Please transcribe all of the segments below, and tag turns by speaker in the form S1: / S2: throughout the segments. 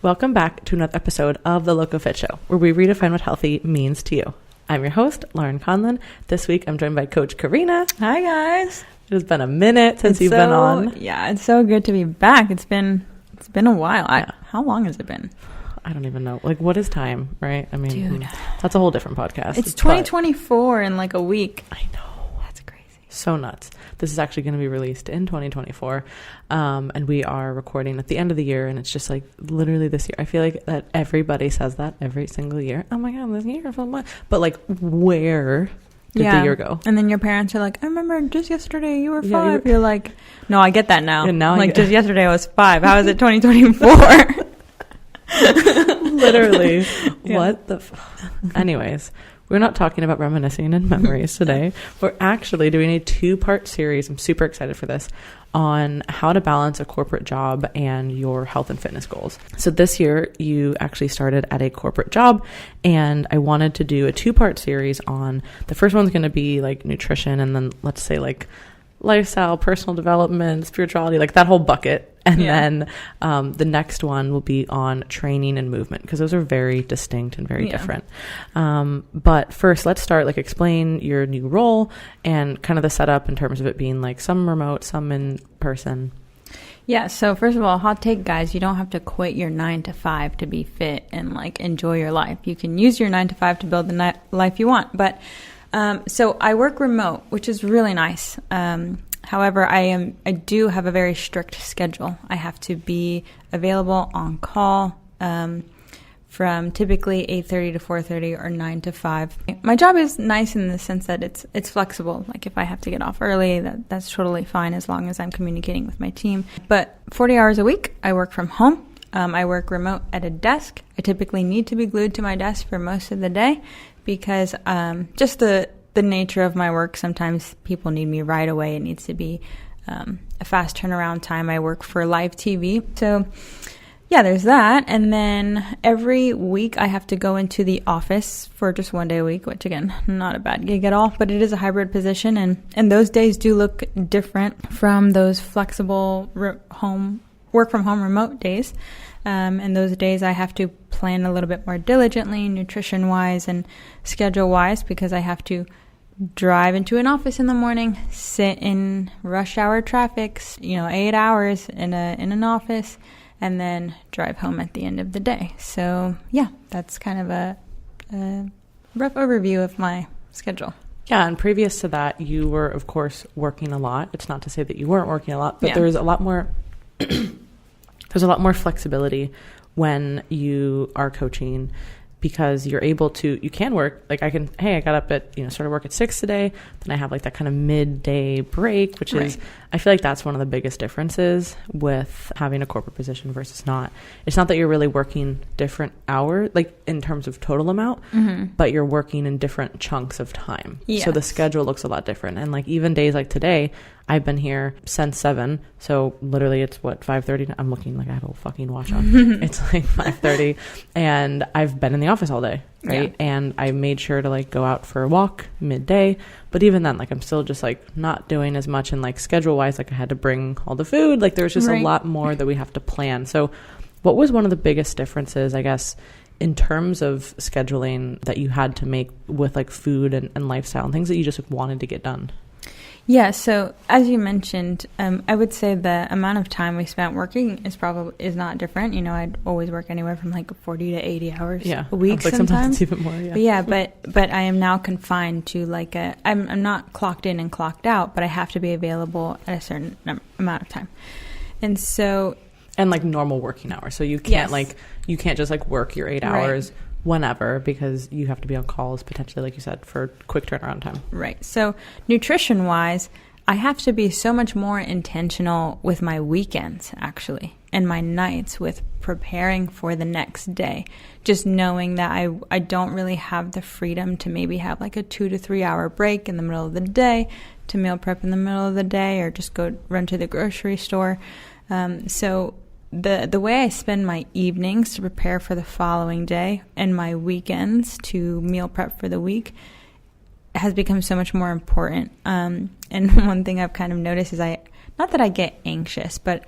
S1: Welcome back to another episode of The Loco Fit Show, where we redefine what healthy means to you. I'm your host, Laurin Conlon. This week, I'm joined by Coach Karina.
S2: Hi, guys.
S1: It has been a minute since you've been on.
S2: Yeah, it's so good to be back. It's been a while. How long has it been?
S1: I don't even know. Like, what is time, right? I mean,
S2: dude,
S1: that's a whole different podcast.
S2: It's 2024 in like a week.
S1: I know.
S2: That's crazy.
S1: So nuts. This is actually going to be released in 2024. And we are recording at the end of the year, and it's just like literally this year. I feel like that everybody says that every single year. Oh my God, this year so much. But like, where did the year go?
S2: And then your parents are like, I remember just yesterday you were 5. You're like, no, I get that now.
S1: And now
S2: like, just yesterday I was 5. How is it 2024?
S1: Literally. What the anyways, we're not talking about reminiscing and memories today. We're actually doing a 2-part series. I'm super excited for this, on how to balance a corporate job and your health and fitness goals. So this year you actually started at a corporate job, and I wanted to do a 2-part series on, the first one's going to be like nutrition, and then let's say like lifestyle, personal development, spirituality, like that whole bucket. And then the next one will be on training and movement, because those are very distinct and very different. But first, let's start, like, explain your new role and kind of the setup in terms of it being like some remote, some in person.
S2: Yeah. So first of all, hot take, guys, you don't have to quit your 9 to 5 to be fit and like enjoy your life. You can use your 9 to 5 to build the life you want. But so I work remote, which is really nice. However, I do have a very strict schedule. I have to be available on call from typically 8:30 to 4:30 or 9 to 5. My job is nice in the sense that it's flexible. Like if I have to get off early, that's totally fine as long as I'm communicating with my team. But 40 hours a week, I work from home. I work remote at a desk. I typically need to be glued to my desk for most of the day because just the nature of my work, sometimes people need me right away. It needs to be a fast turnaround time. I work for live TV. So yeah, there's that. And then every week I have to go into the office for just 1 day a week, which again, not a bad gig at all, but it is a hybrid position. And those days do look different from those flexible work from home remote days. And those days I have to plan a little bit more diligently, nutrition wise and schedule wise, because I have to drive into an office in the morning, sit in rush hour traffic, 8 hours in an office, and then drive home at the end of the day. So yeah, that's kind of a rough overview of my schedule.
S1: Yeah, and previous to that, you were, of course, working a lot. It's not to say that you weren't working a lot, but there's a lot more there's a lot more flexibility when you are coaching, because you can work, like I got up at, started work at 6 today, then I have like that kind of midday break, which is, I feel like that's one of the biggest differences with having a corporate position versus not. It's not that you're really working different hours, like in terms of total amount, but you're working in different chunks of time. Yes. So the schedule looks a lot different. And like even days like today, I've been here since 7. So literally it's 5:30. I'm looking like I have a fucking watch on. It's like 5:30 and I've been in the office all day. Right. Yeah. And I made sure to like go out for a walk midday. But even then, like I'm still just like not doing as much, and like schedule wise, like I had to bring all the food. Like there's just a lot more that we have to plan. So what was one of the biggest differences, I guess, in terms of scheduling that you had to make with like food and lifestyle and things that you just wanted to get done?
S2: Yeah, so as you mentioned, I would say the amount of time we spent working is not different. I'd always work anywhere from like 40 to 80 hours a week
S1: like sometimes it's even more.
S2: Yeah. But I am now confined to like I'm not clocked in and clocked out, but I have to be available at a certain amount of time. And so,
S1: and like normal working hours. So you can't you can't just like work your 8 hours whenever, because you have to be on calls potentially, like you said, for quick turnaround time.
S2: Right. So nutrition wise, I have to be so much more intentional with my weekends actually, and my nights with preparing for the next day. Just knowing that I don't really have the freedom to maybe have like a 2 to 3 hour break in the middle of the day to meal prep in the middle of the day, or just go run to the grocery store. So the way I spend my evenings to prepare for the following day and my weekends to meal prep for the week has become so much more important. And one thing I've kind of noticed is not that I get anxious, but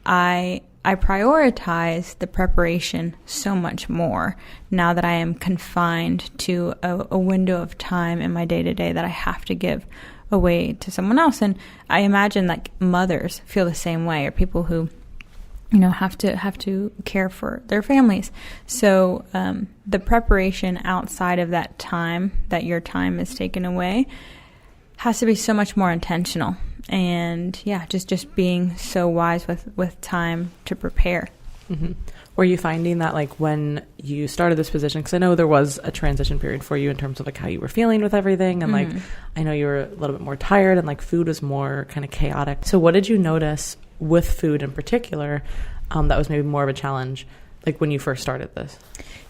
S2: I I prioritize the preparation so much more now that I am confined to a window of time in my day-to-day that I have to give away to someone else. And I imagine like mothers feel the same way, or people who, you know, have to care for their families. So the preparation outside of that time that your time is taken away has to be so much more intentional. And yeah, just being so wise with time to prepare.
S1: Mm-hmm. Were you finding that like when you started this position, because I know there was a transition period for you in terms of like how you were feeling with everything, and like I know you were a little bit more tired and like food was more kind of chaotic. So what did you notice with food in particular that was maybe more of a challenge, like when you first started this?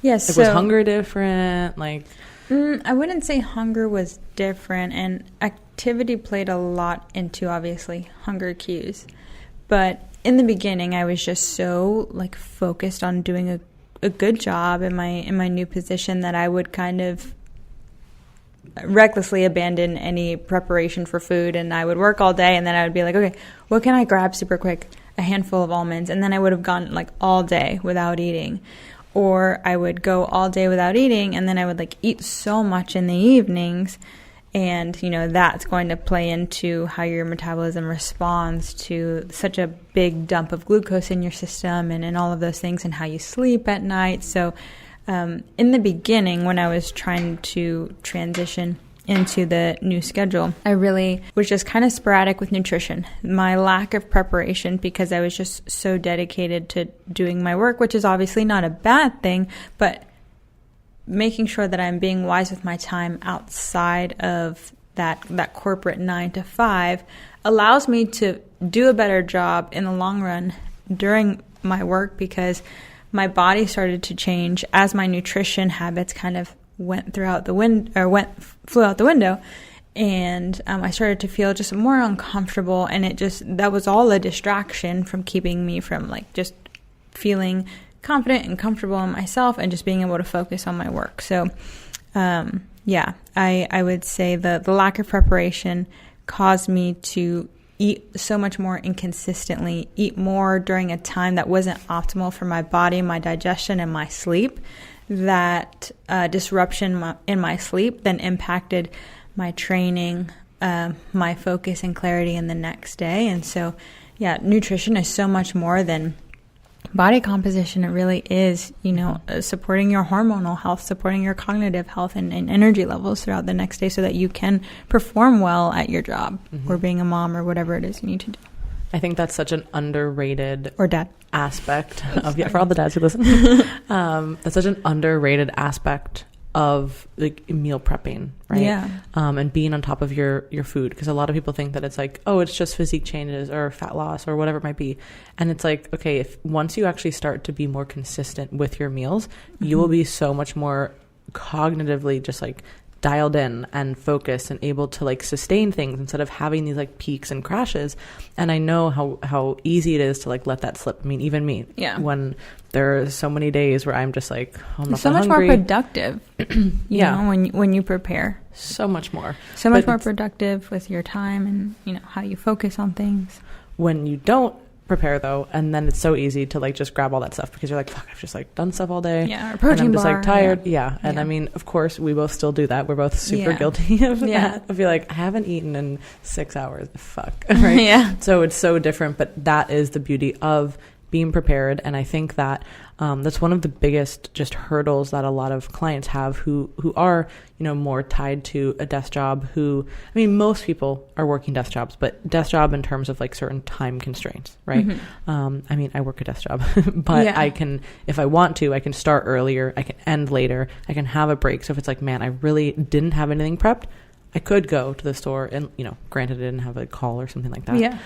S2: Yes.
S1: Like, was hunger different? Like,
S2: I wouldn't say hunger was different, and activity played a lot into obviously hunger cues. But in the beginning, I was just so like focused on doing a good job in my new position that I would kind of recklessly abandon any preparation for food, and I would work all day, and then I would be like, okay, what can I grab super quick? A handful of almonds, and then I would have gone like all day without eating. Or I would go all day without eating, and then I would like eat so much in the evenings, and you know that's going to play into how your metabolism responds to such a big dump of glucose in your system, and all of those things, and how you sleep at night. So in the beginning, when I was trying to transition into the new schedule, I really was just kind of sporadic with nutrition. My lack of preparation, because I was just so dedicated to doing my work, which is obviously not a bad thing, but making sure that I'm being wise with my time outside of that corporate 9 to 5 allows me to do a better job in the long run during my work, because my body started to change as my nutrition habits kind of flew out the window, and I started to feel just more uncomfortable, and that was all a distraction from keeping me from like just feeling confident and comfortable in myself and just being able to focus on my work. So I would say the lack of preparation caused me to eat so much more inconsistently, eat more during a time that wasn't optimal for my body, my digestion, and my sleep. That disruption in my sleep then impacted my training, my focus and clarity in the next day. And so, yeah, nutrition is so much more than body composition. It really is, you know, supporting your hormonal health, supporting your cognitive health and energy levels throughout the next day so that you can perform well at your job or being a mom or whatever it is you need to do.
S1: I think that's such an underrated
S2: or dad
S1: aspect of for all the dads who listen. That's such an underrated aspect of like meal prepping, right?
S2: Yeah.
S1: And being on top of your food, because a lot of people think that it's like, oh, it's just physique changes or fat loss or whatever it might be, and it's like, okay, if once you actually start to be more consistent with your meals, you will be so much more cognitively just like dialed in and focused and able to like sustain things instead of having these like peaks and crashes. And I know how easy it is to like let that slip. I mean, even me, when there are so many days where I'm just like, oh, I'm not
S2: so much
S1: hungry.
S2: more productive. you know, when you prepare,
S1: so much more
S2: more productive with your time and you know how you focus on things.
S1: When you don't prepare though, and then it's so easy to like just grab all that stuff because you're like, fuck, I've just like done stuff all day,
S2: or protein
S1: and I'm just
S2: bar,
S1: like tired, and I mean, of course we both still do that. We're both super guilty of that. I feel like I haven't eaten in 6 hours, fuck, right? So it's so different, but that is the beauty of being prepared. And I think that that's one of the biggest just hurdles that a lot of clients have who are, you know, more tied to a desk job, I mean, most people are working desk jobs, but desk job in terms of like certain time constraints, right? I mean, I work a desk job, but I can, if I want to, I can start earlier, I can end later, I can have a break. So if it's like, man, I really didn't have anything prepped, I could go to the store and, you know, granted I didn't have a call or something like that.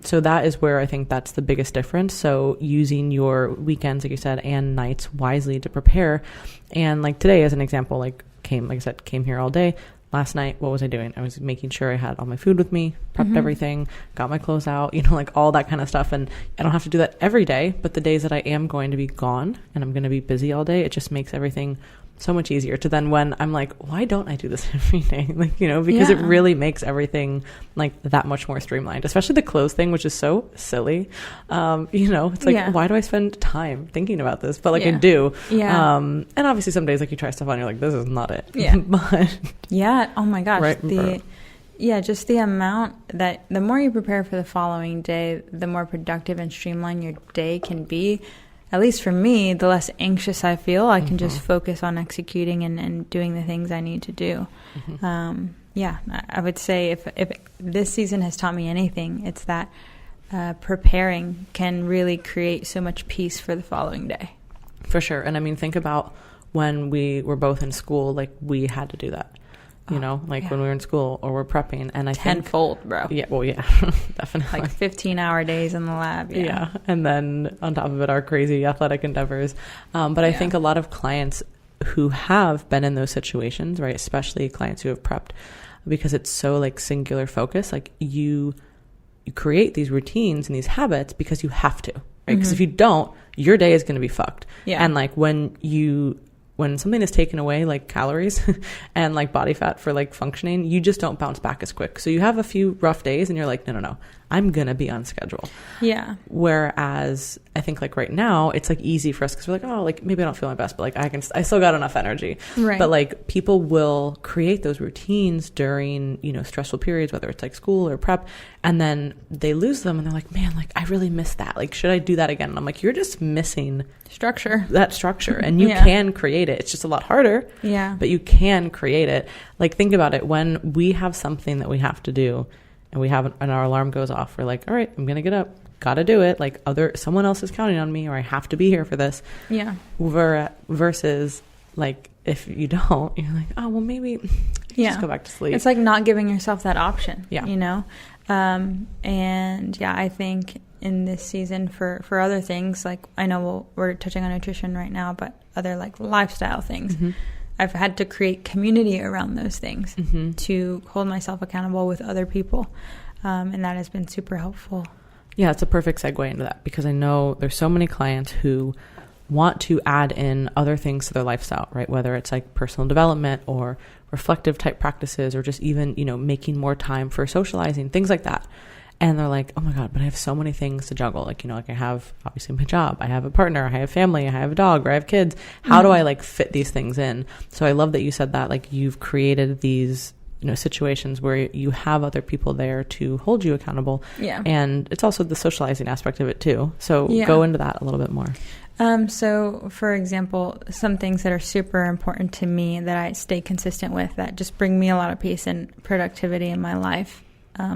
S1: So that is where I think that's the biggest difference. So using your weekends, like you said, and nights wisely to prepare. And like today as an example, came here all day. Last night, what was I doing? I was making sure I had all my food with me, prepped everything, got my clothes out, you know, like all that kind of stuff. And I don't have to do that every day, but the days that I am going to be gone and I'm going to be busy all day, it just makes everything so much easier to then when I'm like, why don't I do this every day? Like, you know, because it really makes everything like that much more streamlined, especially the clothes thing, which is so silly. You know, it's like, why do I spend time thinking about this? But like I do. Yeah. And obviously some days like you try stuff on, you're like, this is not it.
S2: Yeah.
S1: But
S2: oh my gosh. Right. Just the amount that the more you prepare for the following day, the more productive and streamlined your day can be. At least for me, the less anxious I feel, I can just focus on executing and doing the things I need to do. I would say if this season has taught me anything, it's that preparing can really create so much peace for the following day.
S1: For sure. And I mean, think about when we were both in school, like we had to do that. You know, like when we were in school or we're prepping, and I
S2: tenfold, bro.
S1: Yeah, well, yeah, definitely.
S2: Like 15-hour days in the lab.
S1: Yeah, and then on top of it, our crazy athletic endeavors. But I think a lot of clients who have been in those situations, right, especially clients who have prepped, because it's so like singular focus, like you create these routines and these habits because you have to, right? Because if you don't, your day is going to be fucked. Yeah, and like when something is taken away, like calories and like body fat for like functioning, you just don't bounce back as quick. So you have a few rough days and you're like, no, I'm going to be on schedule. Yeah. Whereas I think like right now it's like easy for us because we're like, oh, like maybe I don't feel my best, but like I still got enough energy. Right. But like people will create those routines during, you know, stressful periods, whether it's like school or prep, and then they lose them and they're like, man, like I really missed that. Like, should I do that again? And I'm like, you're just missing that structure and you can create it. It's just a lot harder. Yeah. But you can create it. Like think about it. When we have something that we have to do and our alarm goes off, we're like, all right, I'm going to get up. Got to do it. Like someone else is counting on me, or I have to be here for this. Yeah. Versus like, if you don't, you're like, oh, well, maybe just go back to sleep.
S2: It's like not giving yourself that option, you know? I think in this season for other things, like I know we're touching on nutrition right now, but other like lifestyle things, I've had to create community around those things to hold myself accountable with other people. And that has been super helpful.
S1: Yeah, it's a perfect segue into that because I know there's so many clients who want to add in other things to their lifestyle, right? Whether it's like personal development or reflective type practices or just even, you know, making more time for socializing, things like that. And they're like, oh my God, but I have so many things to juggle. Like, you know, like I have obviously my job, I have a partner, I have family, I have a dog, or I have kids. How do I like fit these things in? So I love that you said that, like you've created these, you know, situations where you have other people there to hold you accountable. Yeah. And it's also the socializing aspect of it too. So go into that a little bit more.
S2: So for example, some things that are super important to me that I stay consistent with that just bring me a lot of peace and productivity in my life.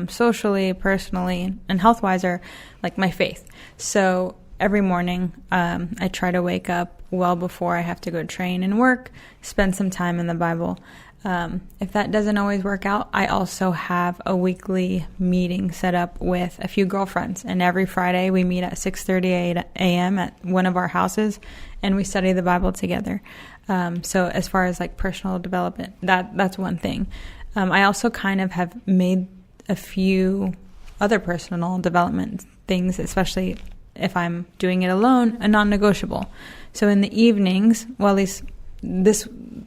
S2: Socially, personally, and health-wise are like my faith. So every morning, I try to wake up well before I have to go train and work, spend some time in the Bible. If that doesn't always work out, I also have a weekly meeting set up with a few girlfriends. And every Friday we meet at 6:30 a.m. at one of our houses and we study the Bible together. So as far as like personal development, that's one thing. I also kind of have made a few other personal development things, especially if I'm doing it alone, a non-negotiable. So in the evenings, well, at least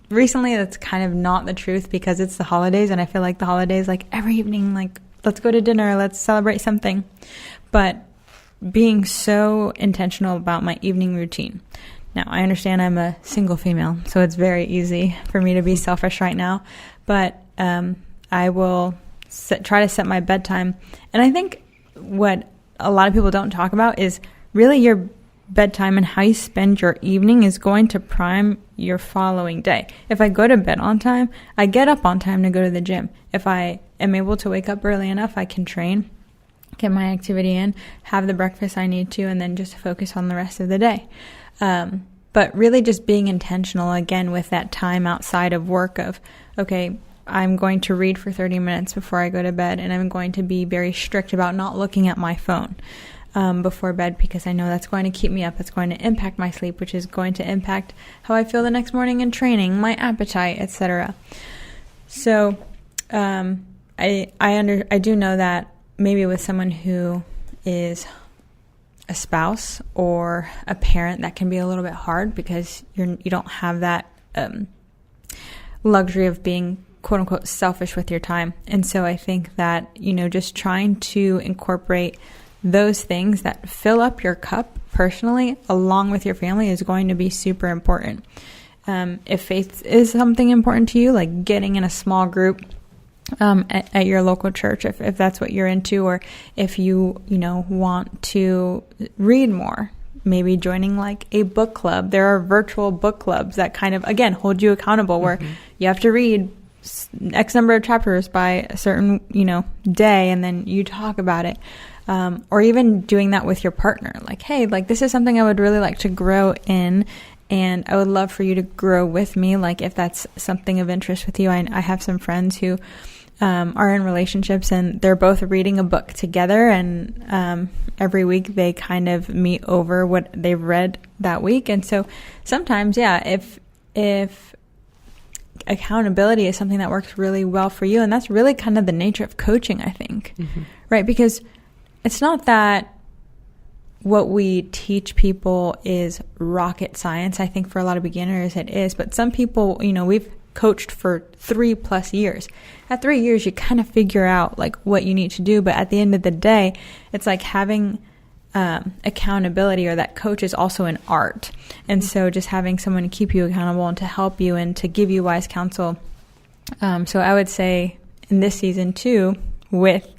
S2: recently that's kind of not the truth because it's the holidays and I feel like the holidays, like every evening, like let's go to dinner, let's celebrate something. But being so intentional about my evening routine. Now, I understand I'm a single female, so it's very easy for me to be selfish right now, but I will try to set my bedtime. And I think what a lot of people don't talk about is really your bedtime and how you spend your evening is going to prime your following day. If I go to bed on time, I get up on time to go to the gym. If I am able to wake up early enough, I can train, get my activity in, have the breakfast I need to, and then just focus on the rest of the day. But really just being intentional again with that time outside of work of, okay, I'm going to read for 30 minutes before I go to bed, and I'm going to be very strict about not looking at my phone before bed because I know that's going to keep me up. It's going to impact my sleep, which is going to impact how I feel the next morning in training, my appetite, etc. So I do know that maybe with someone who is a spouse or a parent, that can be a little bit hard because you don't have that luxury of being quote unquote selfish with your time. And so I think that, you know, just trying to incorporate those things that fill up your cup personally along with your family is going to be super important. If faith is something important to you, like getting in a small group at your local church, if that's what you're into, or if you want to read more, maybe joining like a book club. There are virtual book clubs that kind of, again, hold you accountable, where you have to read X number of chapters by a certain, day, and then you talk about it. Or even doing that with your partner. Like, hey, like this is something I would really like to grow in, and I would love for you to grow with me. Like if that's something of interest with you. I have some friends who are in relationships, and they're both reading a book together, and every week they kind of meet over what they've read that week. And so sometimes, if accountability is something that works really well for you, and that's really kind of the nature of coaching, I think, right? Because it's not that what we teach people is rocket science. I think for a lot of beginners it is, but some people, we've coached for 3+ years. At 3 years, you kind of figure out like what you need to do. But at the end of the day, it's like having accountability, or that coach is also an art. And so just having someone to keep you accountable and to help you and to give you wise counsel. So I would say in this season too, with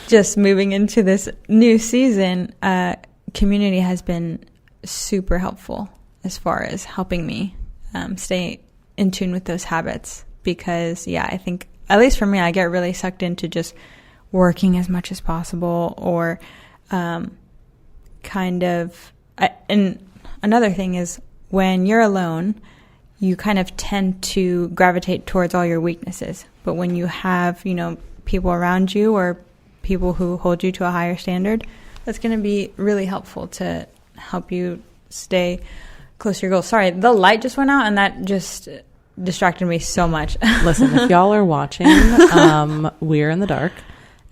S2: just moving into this new season, community has been super helpful as far as helping me stay in tune with those habits. Because, I think, at least for me, I get really sucked into just working as much as possible, or and another thing is when you're alone, you kind of tend to gravitate towards all your weaknesses. But when you have, people around you, or people who hold you to a higher standard, that's going to be really helpful to help you stay close to your goals. Sorry, the light just went out, and that just distracted me so much.
S1: Listen, if y'all are watching, we're in the dark,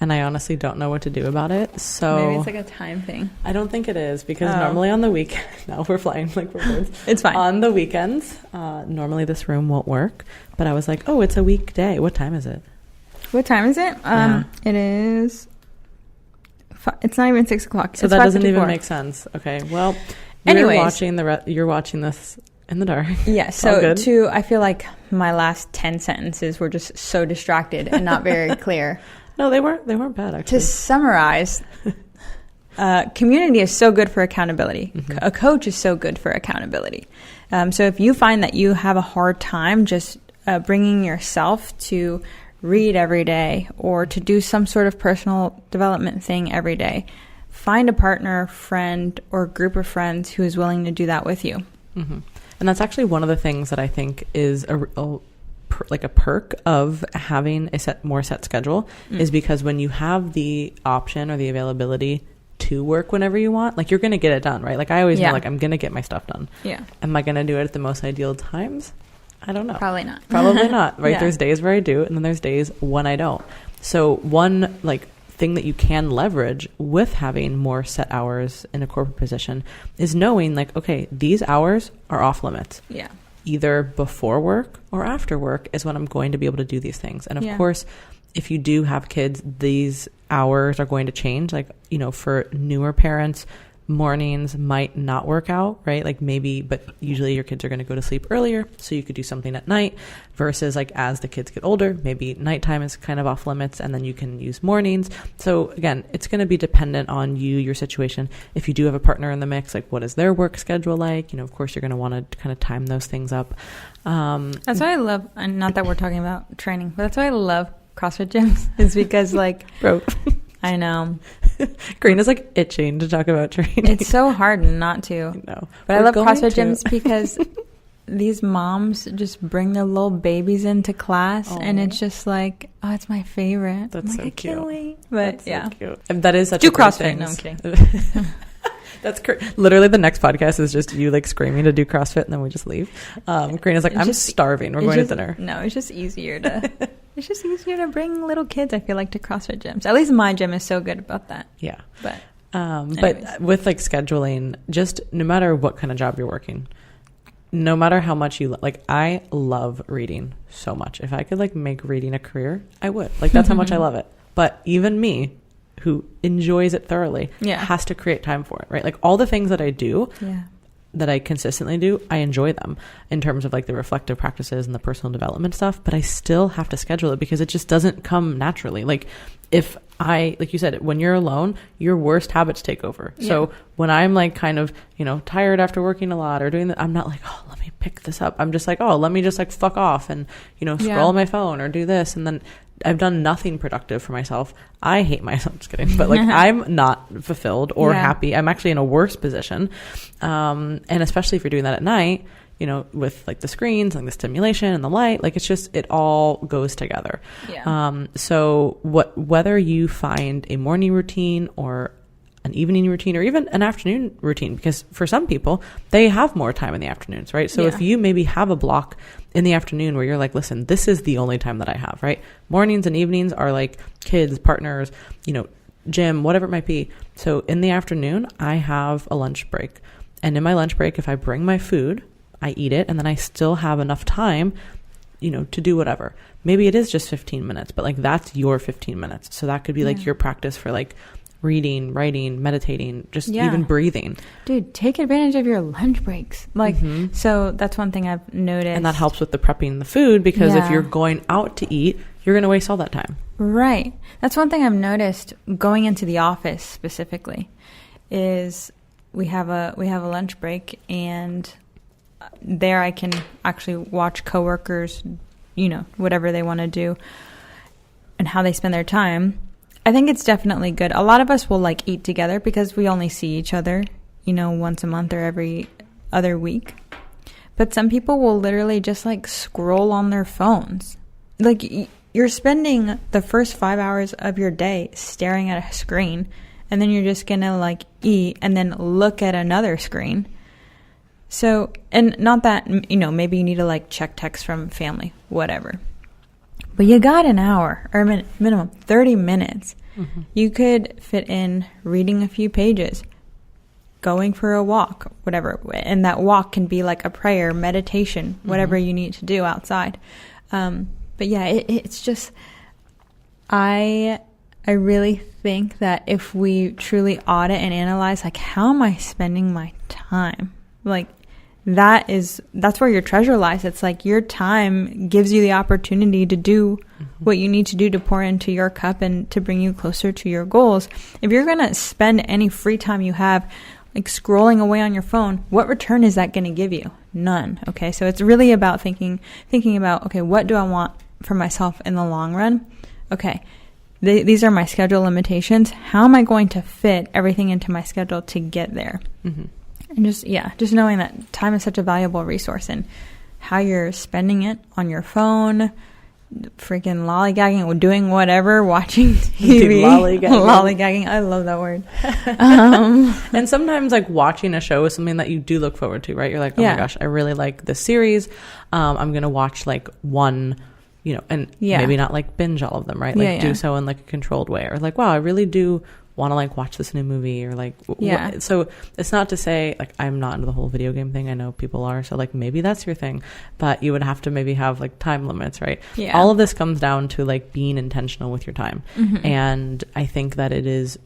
S1: and I honestly don't know what to do about it. So
S2: maybe it's like a time thing.
S1: I don't think it is, because normally on the week, now we're flying like we're birds.
S2: It's fine.
S1: On the weekends, normally this room won't work, but I was like, oh, it's a weekday. What time is it?
S2: What time is it? It is. It's not even 6 o'clock.
S1: So
S2: it's
S1: that doesn't even make sense. Okay, well, you're watching this in the dark.
S2: Yeah. So I feel like my last 10 sentences were just so distracted and not very clear.
S1: No, they weren't bad, actually.
S2: To summarize, community is so good for accountability. A coach is so good for accountability. So if you find that you have a hard time just bringing yourself to read every day, or to do some sort of personal development thing every day, find a partner, friend, or group of friends who is willing to do that with you.
S1: And that's actually one of the things that I think is a perk of having a more set schedule, is because when you have the option or the availability to work whenever you want, like you're going to get it done, right? Like I always know, like I'm going to get my stuff done. Yeah. Am I going to do it at the most ideal times? I don't know.
S2: Probably not.
S1: Probably not, right? Yeah. There's days where I do, and then there's days when I don't. So one thing that you can leverage with having more set hours in a corporate position is knowing okay, these hours are off limits. Yeah. Either before work or after work is when I'm going to be able to do these things. And of course, if you do have kids, these hours are going to change. For newer parents, mornings might not work out, right? But usually your kids are going to go to sleep earlier, so you could do something at night, versus as the kids get older, maybe nighttime is kind of off limits, and then you can use mornings. So again, it's going to be dependent on you, your situation. If you do have a partner in the mix, what is their work schedule like? Of course, you're going to want to kind of time those things up.
S2: That's why I love, and not that we're talking about training, but that's why I love CrossFit gyms, is because bro. I know.
S1: Karina's itching to talk about training.
S2: It's so hard not to. I know. But I love CrossFit gyms because these moms just bring their little babies into class, and it's just it's my favorite.
S1: That's so cute. I can't
S2: wait. But
S1: that's so cute. And that is such
S2: do
S1: a
S2: CrossFit.
S1: Thing.
S2: No, I'm kidding.
S1: That's literally the next podcast is just you screaming to do CrossFit, and then we just leave. Karina's I'm starving. We're going to dinner.
S2: No, it's just easier to. It's just easier to bring little kids, I feel to CrossFit gyms. At least my gym is so good about that.
S1: Yeah. But with scheduling, just no matter what kind of job you're working, no matter how much you like, I love reading so much. If I could like make reading a career, I would. Like, that's how much I love it. But even me, who enjoys it thoroughly, has to create time for it, right? Like, all the things that I do, that I consistently do, I enjoy them in terms of like the reflective practices and the personal development stuff, but I still have to schedule it because it just doesn't come naturally. Like, if I, like you said, when you're alone, your worst habits take over. So when I'm like kind of, you know, tired after working a lot or doing that, I'm not like, oh, let me pick this up. I'm just like, oh, let me just like fuck off and, you know, scroll on my phone or do this. And then I've done nothing productive for myself. I hate myself. Just kidding. But like, I'm not fulfilled or happy. I'm actually in a worse position. And especially if you're doing that at night, you know, with like the screens and the stimulation and the light, like, it's just, it all goes together. So whether you find a morning routine or an evening routine or even an afternoon routine, because for some people, they have more time in the afternoons, right? So if you maybe have a block in the afternoon where you're like, listen, this is the only time that I have, right? Mornings and evenings are like kids, partners, you know, gym, whatever it might be. So in the afternoon, I have a lunch break. And in my lunch break, if I bring my food, I eat it, and then I still have enough time, you know, to do whatever. Maybe it is just 15 minutes, but like, that's your 15 minutes. So that could be like your practice for like reading, writing, meditating, just even breathing.
S2: Dude, take advantage of your lunch breaks. Like, so that's one thing I've noticed.
S1: And that helps with the prepping the food, because if you're going out to eat, you're going to waste all that time.
S2: Right. That's one thing I've noticed going into the office specifically, is we have a lunch break, and there I can actually watch coworkers, you know, whatever they want to do and how they spend their time. I think it's definitely good. A lot of us will like eat together because we only see each other, you know, once a month or every other week. But some people will literally just like scroll on their phones. Like, you're spending the first 5 hours of your day staring at a screen, and then you're just going to like eat and then look at another screen. So, and not that, you know, maybe you need to like check text from family, whatever. But you got an hour, or minimum 30 minutes. You could fit in reading a few pages, going for a walk, whatever. And that walk can be like a prayer, meditation, whatever you need to do outside. But yeah, it's just, I really think that if we truly audit and analyze, like, how am I spending my time? Like, that's where your treasure lies. It's like your time gives you the opportunity to do what you need to do to pour into your cup and to bring you closer to your goals. If you're going to spend any free time you have like scrolling away on your phone, what return is that going to give you? None. Okay. So it's really about thinking about, okay, what do I want for myself in the long run? Okay. These are my schedule limitations. How am I going to fit everything into my schedule to get there? And just knowing that time is such a valuable resource, and how you're spending it on your phone, freaking lollygagging, or doing whatever, watching TV. Lollygagging. I love that word.
S1: And sometimes like watching a show is something that you do look forward to, right? You're like, oh my gosh, I really like this series. I'm going to watch like one, you know, and maybe not like binge all of them, right? Like do so in like a controlled way, or like, wow, I really do want to like watch this new movie, or like so it's not to say like I'm not into the whole video game thing. I know people are, so like maybe that's your thing, but you would have to maybe have like time limits, right? All of this comes down to like being intentional with your time. And I think that it is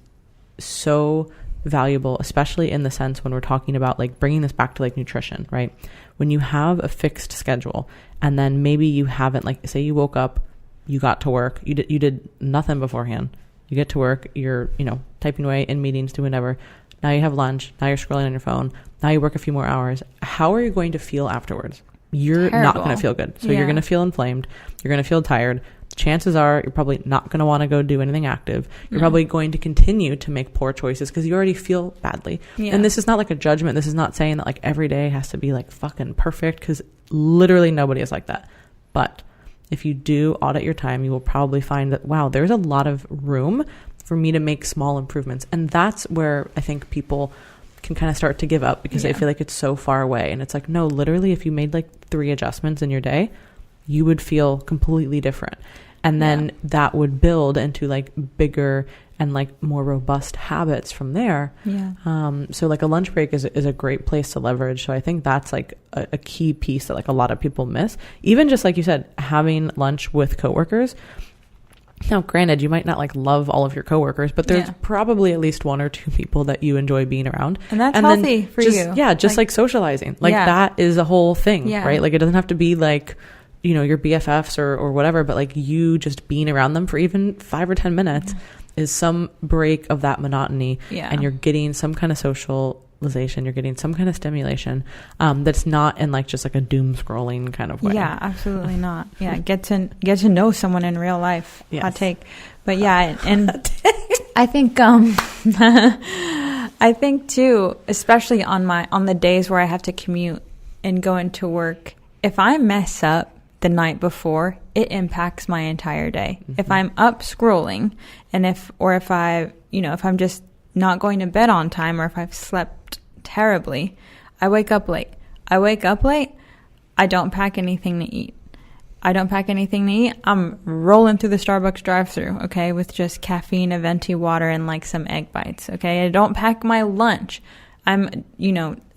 S1: so valuable, especially in the sense when we're talking about like bringing this back to like nutrition, right? When you have a fixed schedule, and then maybe you haven't, like, say you woke up, you got to work, you did nothing beforehand. You get to work, you're, you know, typing away in meetings, doing whatever. Now you have lunch. Now you're scrolling on your phone. Now you work a few more hours. How are you going to feel afterwards? You're not going to feel good. So you're going to feel inflamed. You're going to feel tired. Chances are you're probably not going to want to go do anything active. You're probably going to continue to make poor choices because you already feel badly. And this is not like a judgment. This is not saying that like every day has to be like fucking perfect, because literally nobody is like that. But if you do audit your time, you will probably find that, wow, there's a lot of room for me to make small improvements. And that's where I think people can kind of start to give up, because they feel like it's so far away. And it's like, no, literally, if you made like 3 adjustments in your day, you would feel completely different. And then that would build into like bigger and like more robust habits from there. So like a lunch break is a great place to leverage. So I think that's like a key piece that like a lot of people miss. Even just like you said, having lunch with coworkers. Now, granted, you might not like love all of your coworkers, but there's probably at least one or two people that you enjoy being around.
S2: And that's healthy for you.
S1: Yeah, just like socializing. Like that is a whole thing, right? Like it doesn't have to be like, you know, your BFFs or whatever, but like you just being around them for even 5 or 10 minutes is some break of that monotony. And you're getting some kind of socialization, you're getting some kind of stimulation that's not in like just like a doom scrolling kind of way.
S2: Yeah, absolutely not. Yeah, get to know someone in real life. Hot take. But yeah, and I think I think too, especially on the days where I have to commute and go into work, if I mess up the night before, it impacts my entire day. If I'm up scrolling and if I'm just not going to bed on time, or if I've slept terribly, I wake up late. I don't pack anything to eat. I'm rolling through the Starbucks drive-thru, okay, with just caffeine, a venti water, and like some egg bites, okay? I don't pack my lunch. I'm,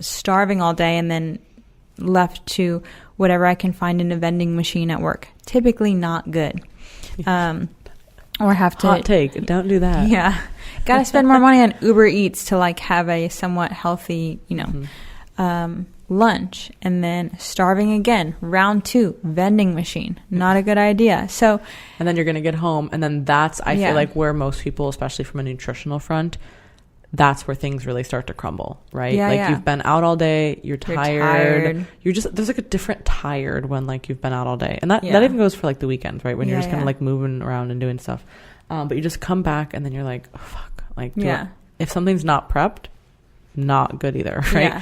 S2: starving all day and then left to whatever I can find in a vending machine at work. Typically not good. Or have to...
S1: Hot take. Don't do that.
S2: Yeah. Got to spend more money on Uber Eats to like have a somewhat healthy, lunch. And then starving again. Round 2, vending machine. Not a good idea. So...
S1: And then you're going to get home. And then that's, I feel like, where most people, especially from a nutritional front, that's where things really start to crumble, right? You've been out all day, you're tired. You're just, there's like a different tired when like you've been out all day. And that even goes for like the weekends, right? When you're just kind of like moving around and doing stuff. But you just come back and then you're like, oh, fuck. Like, if something's not prepped, not good either, right?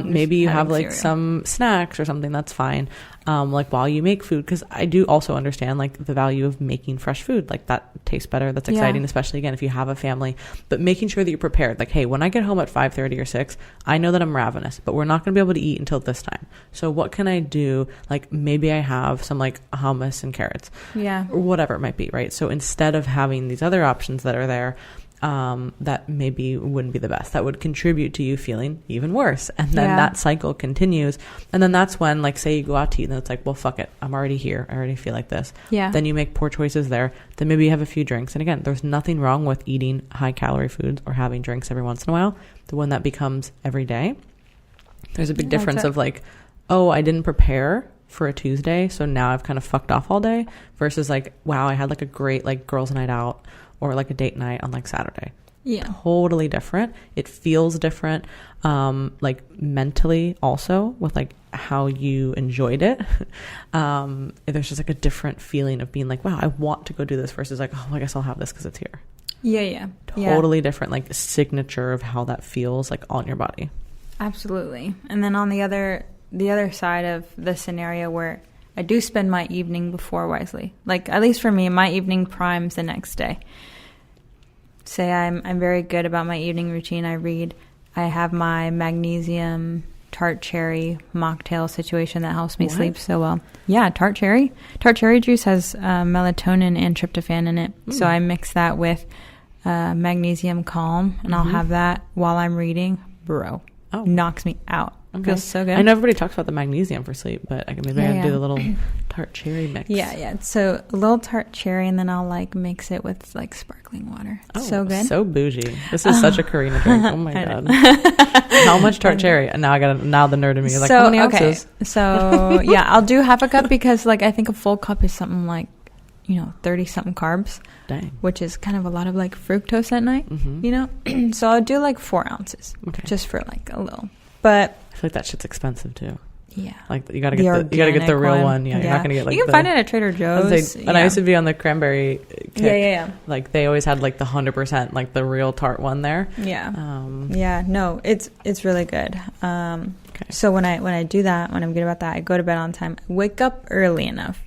S1: Maybe you have like cereal, some snacks or something, that's fine. Like while you make food, because I do also understand like the value of making fresh food. Like that tastes better, that's exciting, especially again if you have a family. But making sure that you're prepared, like, hey, when I get home at 5:30 or 6, I know that I'm ravenous, but we're not going to be able to eat until this time. So what can I do? Like maybe I have some like hummus and carrots, or whatever it might be, right? So instead of having these other options that are there, that maybe wouldn't be the best, that would contribute to you feeling even worse, and then that cycle continues. And then that's when, like, say you go out to eat and it's like, well, fuck it, I'm already here, I already feel like this. Then you make poor choices there. Then maybe you have a few drinks, and again, there's nothing wrong with eating high calorie foods or having drinks every once in a while. The one that becomes every day, there's a big difference of like, oh, I didn't prepare for a Tuesday, so now I've kind of fucked off all day, versus like, wow, I had like a great like girls' night out or like a date night on like Saturday. Totally different. It feels different, like mentally also, with like how you enjoyed it. There's just like a different feeling of being like, wow, I want to go do this, versus like, oh, I guess I'll have this because it's here. Totally different, like signature of how that feels like on your body.
S2: Absolutely. And then on the other side of the scenario where I do spend my evening before wisely. Like, at least for me, my evening primes the next day. Say I'm very good about my evening routine. I read. I have my magnesium tart cherry mocktail situation that helps me sleep so well. Yeah, tart cherry. Tart cherry juice has melatonin and tryptophan in it. So I mix that with magnesium calm, and I'll have that while I'm reading. Bro, knocks me out. Feels so good.
S1: I know everybody talks about the magnesium for sleep, but I can maybe do the little tart cherry mix.
S2: So a little tart cherry, and then I'll like mix it with like sparkling water. So good.
S1: So bougie. This is such a Karina drink. Oh my god. How much tart cherry? And now the nerd in me is like, how many ounces?
S2: So I'll do half a cup, because like I think a full cup is something like 30 something carbs.
S1: Dang.
S2: Which is kind of a lot of like fructose at night. So I'll do like 4 ounces, just for like a little. But
S1: I feel like that shit's expensive too.
S2: Yeah,
S1: like you gotta get the real one. Yeah, you're not gonna get like,
S2: you can find it at Trader Joe's.
S1: And I used to be on the cranberry kick. Like they always had like the 100%, like the real tart one there.
S2: No, it's really good. So when I do that, when I'm good about that, I go to bed on time. I wake up early enough.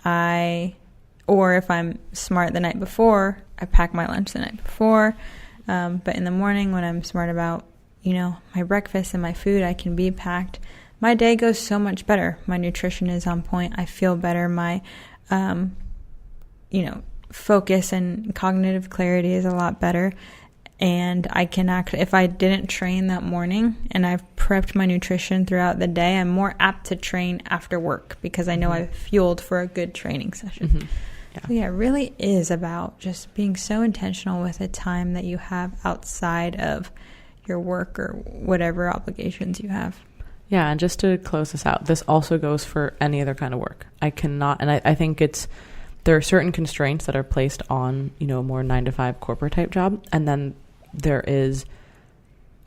S2: Or if I'm smart the night before, I pack my lunch the night before. But in the morning, when I'm smart about my breakfast and my food, I can be packed. My day goes so much better. My nutrition is on point. I feel better. My, focus and cognitive clarity is a lot better. And I can if I didn't train that morning and I've prepped my nutrition throughout the day, I'm more apt to train after work because I know I've fueled for a good training session.
S1: Mm-hmm. Yeah.
S2: So yeah, it really is about just being so intentional with the time that you have outside of your work or whatever obligations you have.
S1: Yeah, and just to close this out, this also goes for any other kind of work. I cannot, and I think there are certain constraints that are placed on, a more 9-to-5 corporate type job, and then there is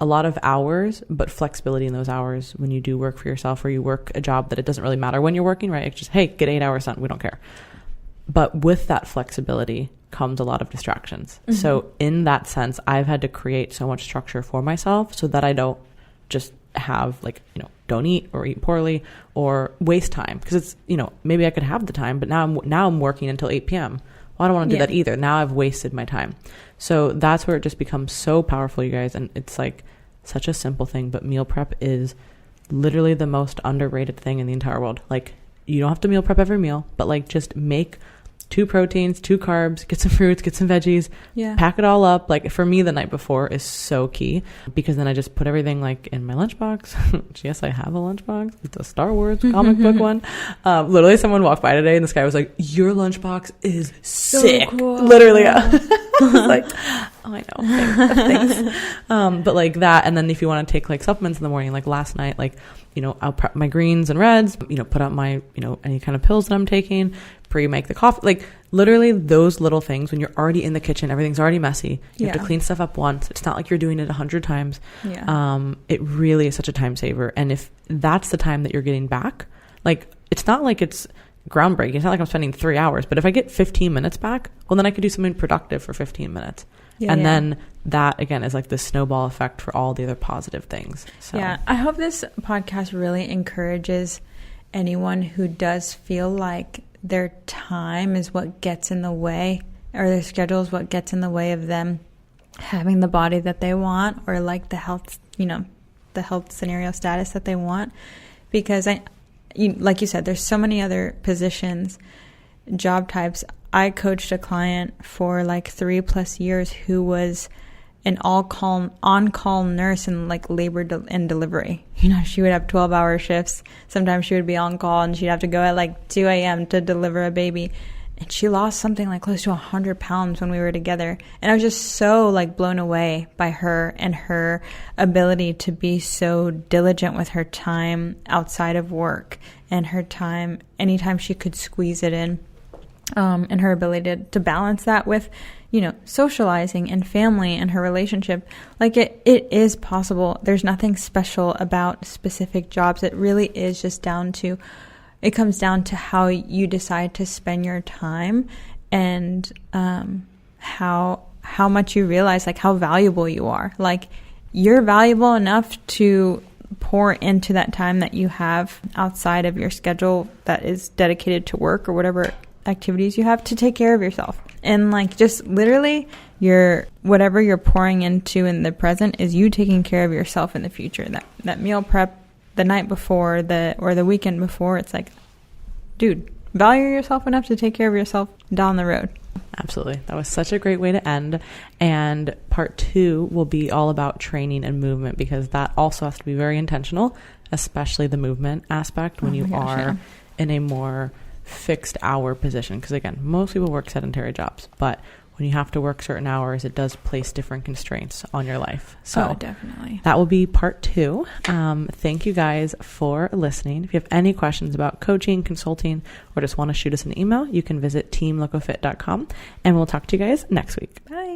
S1: a lot of hours, but flexibility in those hours when you do work for yourself or you work a job that it doesn't really matter when you're working, right? It's just, hey, get 8 hours done. We don't care. But with that flexibility comes a lot of distractions. Mm-hmm. So in that sense, I've had to create so much structure for myself so that I don't just have don't eat or eat poorly or waste time. Because it's, maybe I could have the time, but now I'm working until 8 p.m. Well, I don't want to do that either. Now I've wasted my time. So that's where it just becomes so powerful, you guys. And it's like such a simple thing, but meal prep is literally the most underrated thing in the entire world. Like, you don't have to meal prep every meal, but just make 2 proteins, 2 carbs, get some fruits, get some veggies, pack it all up. Like, for me, the night before is so key because then I just put everything in my lunchbox. Yes, I have a lunchbox. It's a Star Wars comic book one. Literally, someone walked by today and this guy was like, your lunchbox is sick. So cool. Literally. I was like, oh, I know. Thanks. But that, and then if you want to take supplements in the morning, last night, I'll prep my greens and reds, put out my, any kind of pills that I'm taking, pre-make the coffee, literally those little things. When you're already in the kitchen, everything's already messy. You have to clean stuff up once. It's not like you're doing it 100 times. It really is such a time saver. And if that's the time that you're getting back, it's not like it's groundbreaking. It's not like I'm spending 3 hours, but if I get 15 minutes back, well, then I could do something productive for 15 minutes. Then that, again, is the snowball effect for all the other positive things. So.
S2: Yeah, I hope this podcast really encourages anyone who does feel like their time is what gets in the way, or their schedule is what gets in the way of them having the body that they want, or the health, the health scenario status that they want. Because like you said, there's so many other positions, job types. I coached a client for 3+ years who was an on-call nurse in labor and delivery. She would have 12-hour shifts. Sometimes she would be on call and she'd have to go at 2 a.m. to deliver a baby. And she lost something close to 100 pounds when we were together. And I was just so blown away by her and her ability to be so diligent with her time outside of work and her time anytime she could squeeze it in. And her ability to balance that with, socializing and family and her relationship. It is possible. There's nothing special about specific jobs. It really is just it comes down to how you decide to spend your time and how much you realize how valuable you are. You're valuable enough to pour into that time that you have outside of your schedule that is dedicated to work or whatever activities you have, to take care of yourself. And just literally whatever you're pouring into in the present is you taking care of yourself in the future. That meal prep the night before or the weekend before, it's dude, value yourself enough to take care of yourself down the road.
S1: Absolutely. That was such a great way to end. And part 2 will be all about training and movement, because that also has to be very intentional, especially the movement aspect when you are in a more fixed hour position. Because again, most people work sedentary jobs, but when you have to work certain hours, it does place different constraints on your life. So
S2: definitely.
S1: That will be part 2. Thank you guys for listening. If you have any questions about coaching, consulting, or just want to shoot us an email, you can visit teamlocofit.com, and we'll talk to you guys next week.
S2: Bye.